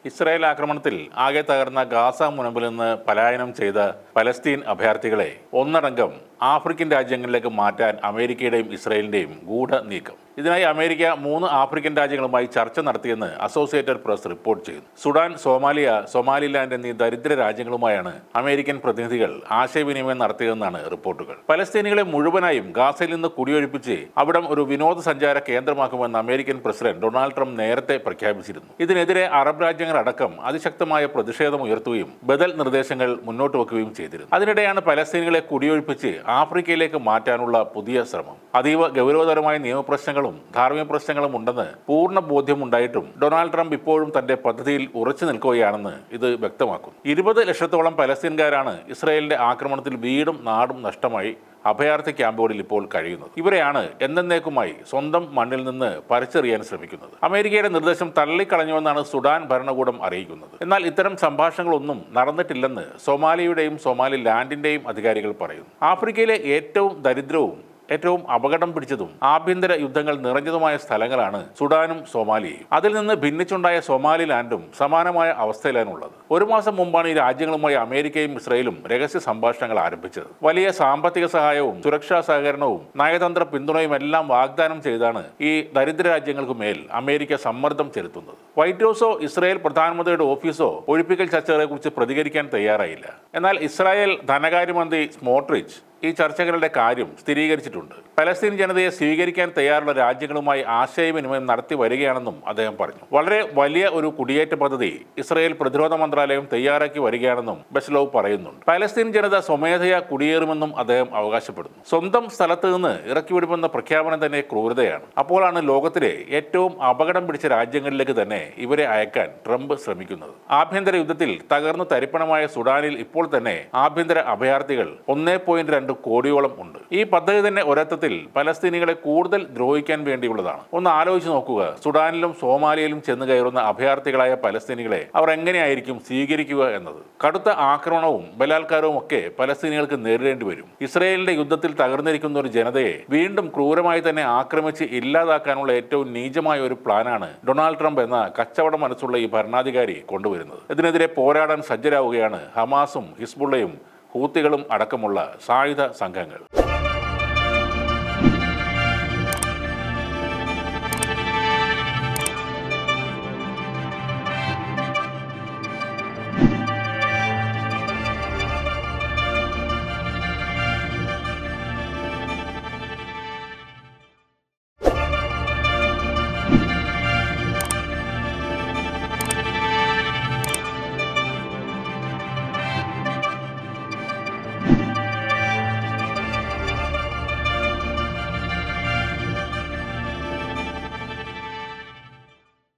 Israel ആക്രമണത്തിൽ ആകെ തകർന്ന ഗാസ മുനമ്പിൽ നിന്ന് പലായനം ചെയ്ത പലസ്തീൻ അഭയാർത്ഥികളെ ഒന്നടങ്കം ആഫ്രിക്കൻ രാജ്യങ്ങളിലേക്ക് മാറ്റാൻ അമേരിക്കയുടെയും ഇസ്രായേലിന്റെയും ഗൂഢ നീക്കം. ഇതിനായി അമേരിക്ക 3 ആഫ്രിക്കൻ രാജ്യങ്ങളുമായി ചർച്ച നടത്തിയെന്ന് അസോസിയേറ്റഡ് പ്രസ് റിപ്പോർട്ട് ചെയ്യുന്നു. സുഡാൻ, സോമാലിയ, സൊമാലിലാൻഡ് എന്നീ ദരിദ്ര രാജ്യങ്ങളുമായാണ് അമേരിക്കൻ പ്രതിനിധികൾ ആശയവിനിമയം നടത്തിയതെന്നാണ് റിപ്പോർട്ടുകൾ. പലസ്തീനികളെ മുഴുവനായും ഗാസയിൽ നിന്ന് കുടിയൊഴിപ്പിച്ച് അവിടം ഒരു വിനോദസഞ്ചാര കേന്ദ്രമാക്കുമെന്ന് അമേരിക്കൻ പ്രസിഡന്റ് ഡൊണാൾഡ് ട്രംപ് നേരത്തെ പ്രഖ്യാപിച്ചിരുന്നു. ഇതിനെതിരെ അറബ് രാജ്യങ്ങൾ അടക്കം അതിശക്തമായ പ്രതിഷേധം ഉയർത്തുകയും ബദൽ നിർദ്ദേശങ്ങൾ മുന്നോട്ട് വെക്കുകയും ചെയ്തിരുന്നു. അതിനിടെയാണ് പലസ്തീനികളെ കുടിയൊഴിപ്പിച്ച് ആഫ്രിക്കയിലേക്ക് മാറ്റാനുള്ള പുതിയ ശ്രമം. അതീവ ഗൗരവതരമായ നിയമപ്രശ്നങ്ങളും ധാർമ്മിക പ്രശ്നങ്ങളും ഉണ്ടെന്ന് പൂർണ്ണ ബോധ്യമുണ്ടായിട്ടും ഡൊണാൾഡ് ട്രംപ് ഇപ്പോഴും തന്റെ പദ്ധതിയിൽ ഉറച്ചു നിൽക്കുകയാണെന്ന് ഇത് വ്യക്തമാക്കുന്നു. 20 ലക്ഷത്തോളം പലസ്തീൻകാരാണ് ഇസ്രായേലിന്റെ ആക്രമണത്തിൽ വീടും നാടും നഷ്ടമായി അഭയാർത്ഥി ക്യാമ്പുകളിൽ ഇപ്പോൾ കഴിയുന്നത്. ഇവരെയാണ് എന്നേക്കുമായി സ്വന്തം മണ്ണിൽ നിന്ന് പറിച്ചെറിയാൻ ശ്രമിക്കുന്നത്. അമേരിക്കയുടെ നിർദ്ദേശം തള്ളിക്കളഞ്ഞുവെന്നാണ് സുഡാൻ ഭരണകൂടം അറിയിക്കുന്നത്. എന്നാൽ ഇത്തരം സംഭാഷണങ്ങളൊന്നും നടന്നിട്ടില്ലെന്ന് സൊമാലിയുടെയും സൊമാലിലാൻഡിന്റെയും അധികാരികൾ പറയുന്നു. ആഫ്രിക്കയിലെ ഏറ്റവും ദരിദ്രവും ഏറ്റവും അപകടം പിടിച്ചതും ആഭ്യന്തര യുദ്ധങ്ങൾ നിറഞ്ഞതുമായ സ്ഥലങ്ങളാണ് സുഡാനും സൊമാലിയയും. അതിൽ നിന്ന് ഭിന്നിച്ചുണ്ടായ സൊമാലിലാൻഡും സമാനമായ അവസ്ഥയിലാണുള്ളത്. 1 മാസം മുമ്പാണ് ഈ രാജ്യങ്ങളുമായി അമേരിക്കയും ഇസ്രായേലും രഹസ്യ സംഭാഷണങ്ങൾ ആരംഭിച്ചത്. വലിയ സാമ്പത്തിക സഹായവും സുരക്ഷാ സഹകരണവും നയതന്ത്ര പിന്തുണയും എല്ലാം വാഗ്ദാനം ചെയ്താണ് ഈ ദരിദ്ര രാജ്യങ്ങൾക്ക് മേൽ അമേരിക്ക സമ്മർദ്ദം ചെലുത്തുന്നത്. വൈറ്റ് ഹൗസോ ഇസ്രായേൽ പ്രധാനമന്ത്രിയുടെ ഓഫീസോ ഒഴിപ്പിക്കൽ ചർച്ചകളെ കുറിച്ച് പ്രതികരിക്കാൻ തയ്യാറായില്ല. എന്നാൽ ഇസ്രായേൽ ധനകാര്യമന്ത്രി സ്മോട്രിച്ച് ഈ ചർച്ചകളുടെ കാര്യം സ്ഥിരീകരിച്ചിട്ടുണ്ട്. പലസ്തീൻ ജനതയെ സ്വീകരിക്കാൻ തയ്യാറുള്ള രാജ്യങ്ങളുമായി ആശയവിനിമയം നടത്തി വരികയാണെന്നും അദ്ദേഹം പറഞ്ഞു. വളരെ വലിയ ഒരു കുടിയേറ്റ പദ്ധതി ഇസ്രായേൽ പ്രതിരോധ മന്ത്രാലയം തയ്യാറാക്കി വരികയാണെന്നും ബെസ്ലോവ് പറയുന്നുണ്ട്. പലസ്തീൻ ജനത സ്വമേധയാ കുടിയേറുമെന്നും അദ്ദേഹം അവകാശപ്പെടുന്നു. സ്വന്തം സ്ഥലത്ത് നിന്ന് ഇറക്കിവിടുമെന്ന പ്രഖ്യാപനം തന്നെ ക്രൂരതയാണ്. അപ്പോഴാണ് ലോകത്തിലെ ഏറ്റവും അപകടം പിടിച്ച രാജ്യങ്ങളിലേക്ക് തന്നെ ഇവരെ അയക്കാൻ ട്രംപ് ശ്രമിക്കുന്നത്. ആഭ്യന്തര യുദ്ധത്തിൽ തകർന്നു തരിപ്പണമായ സുഡാനിൽ ഇപ്പോൾ തന്നെ ആഭ്യന്തര അഭയാർത്ഥികൾ 1.2 കോടിയോളം ഉണ്ട്. ഈ പദ്ധതി തന്നെ ഒരർത്ഥത്തിൽ പലസ്തീനികളെ കൂടുതൽ ദ്രോഹിക്കാൻ വേണ്ടിയുള്ളതാണ്. ഒന്ന് ആലോചിച്ച് നോക്കുക, സുഡാനിലും സോമാലിയയിലും ചെന്ന് കയറുന്ന അഭയാർത്ഥികളായ പലസ്തീനികളെ അവർ എങ്ങനെയായിരിക്കും സ്വീകരിക്കുക എന്നത്. കടുത്ത ആക്രമണവും ബലാത്കാരവും ഒക്കെ പലസ്തീനികൾക്ക് നേരിടേണ്ടി വരും. ഇസ്രായേലിന്റെ യുദ്ധത്തിൽ തകർന്നിരിക്കുന്ന ഒരു ജനതയെ വീണ്ടും ക്രൂരമായി തന്നെ ആക്രമിച്ച് ഇല്ലാതാക്കാനുള്ള ഏറ്റവും നീചമായ ഒരു പ്ലാനാണ് ഡൊണാൾഡ് ട്രംപ് എന്ന കച്ചവട മനസ്സുള്ള ഈ ഭരണാധികാരി കൊണ്ടുവരുന്നത്. ഇതിനെതിരെ പോരാടാൻ സജ്ജരാവുകയാണ് ഹമാസും ഹിസ്ബുള്ളയും ഹൂത്തികളും അടക്കമുള്ള സായുധ സംഘങ്ങൾ.